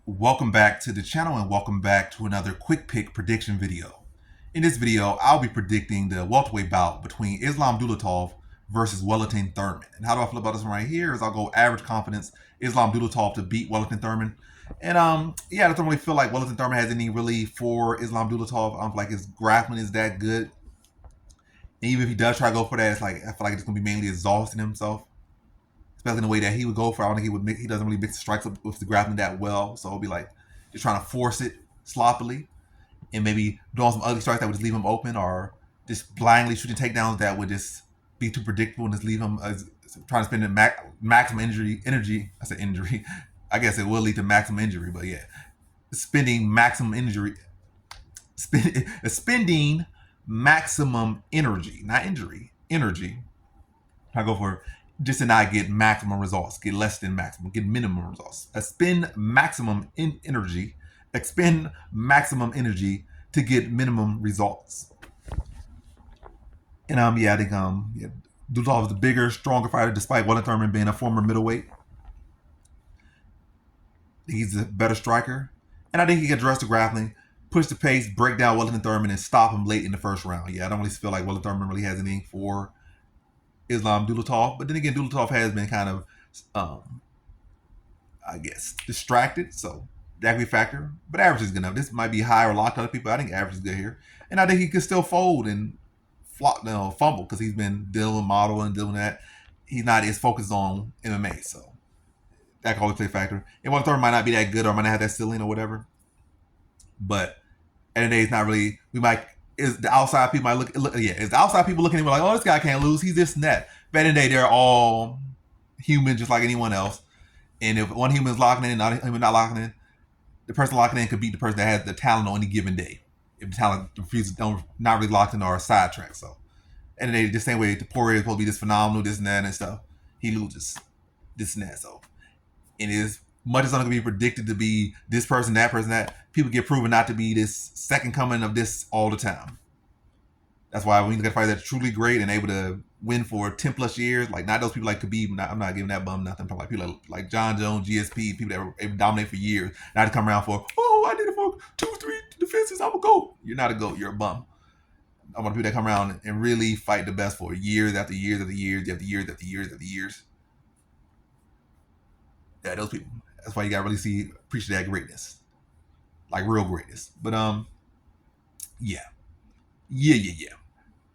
Welcome back to the channel and welcome back to another quick pick prediction video. In this video, I'll be predicting the welterweight bout between Islam Dulatov versus Wellington Turman. And how do I feel about this one right here is I'll go average confidence Islam Dulatov to beat Wellington Turman. And I don't really feel like Wellington Turman has any really for Islam Dulatov. I don't feel like his grappling is that good. And even if he does try to go for that, it's like I feel like it's gonna be mainly exhausting himself. Especially in the way that he would go for. I don't think he doesn't really mix the strikes up with the grappling that well. So it'll be like just trying to force it sloppily and maybe doing some ugly strikes that would just leave him open, or just blindly shooting takedowns that would just be too predictable and just leave him trying to spend the maximum energy. I said injury. I guess it will lead to maximum injury, but yeah, spending maximum injury, spending maximum energy, not injury, energy. I go for just to not get maximum results, get less than maximum, get minimum results. Expend maximum energy to get minimum results. And I think Dulatov is the bigger, stronger fighter, despite Wellington Turman being a former middleweight. He's a better striker, and I think he can address the grappling, push the pace, break down Wellington Turman, and stop him late in the first round. I don't really feel like Wellington Turman really has anything for Islam Dulatov, but then again, Dulatov has been kind of, distracted, so that could be a factor. But average is good enough. This might be high or locked to other people. I think average is good here, and I think he could still fold and fumble because he's been dealing with model and dealing with that. He's not as focused on MMA, so that could always play a factor. And one third might not be that good or might not have that ceiling or whatever. But at the end of the day, it's not really. Is the outside people might is the outside people looking at him like, oh, this guy can't lose, he's this and that. But at the end of the day, they're all human just like anyone else. And if one human is locking in, not locking in, the person locking in could beat the person that has the talent on any given day. If the talent refuses, not really locked in or sidetracked. So at the end of the day, the same way the Poirier is supposed to be this phenomenal, this and that and stuff, he loses this and that. So it is much as it's going to be predicted to be this person, that, people get proven not to be this second coming of this all the time. That's why when you look at fighters that are truly great and able to win for 10 plus years, like not those people like Khabib, I'm not giving that bum nothing. I'm talking like people like John Jones, GSP, people that were able to dominate for years, not to come around for, I did it for 2-3 defenses, I'm a GOAT. You're not a GOAT, you're a bum. I want people that come around and really fight the best for years after years after years after years after years after years. Yeah, those people. That's why you gotta really appreciate that greatness, like real greatness. But yeah.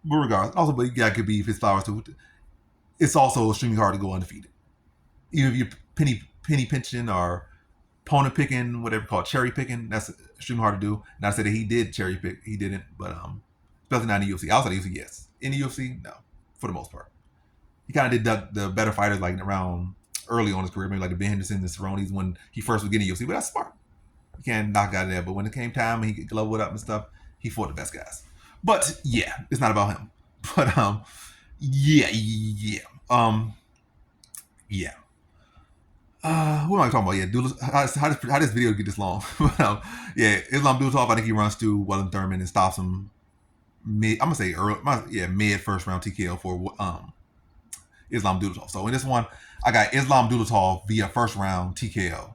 But regardless, also, but you got Khabib, his flowers too. It's also extremely hard to go undefeated, even if you're penny pinching or opponent picking, whatever called cherry picking. That's extremely hard to do. Not to say that he did cherry pick, he didn't, but especially not in the UFC. Outside the UFC, yes. In the UFC, no, for the most part. He kind of did the better fighters like around early on in his career, maybe like the Ben Henderson and Cerrone's when he first was getting UFC, but that's smart. You can't knock out of that. But when it came time and he could level it up and stuff, he fought the best guys. But yeah, it's not about him. But yeah. What am I talking about? How this video get this long? But Islam Dulatov, I think he runs through Wellington Turman and stops him mid. I'm gonna say mid first round TKO for Islam Dulatov. So in this one, I got Islam Dulatov via first round TKO.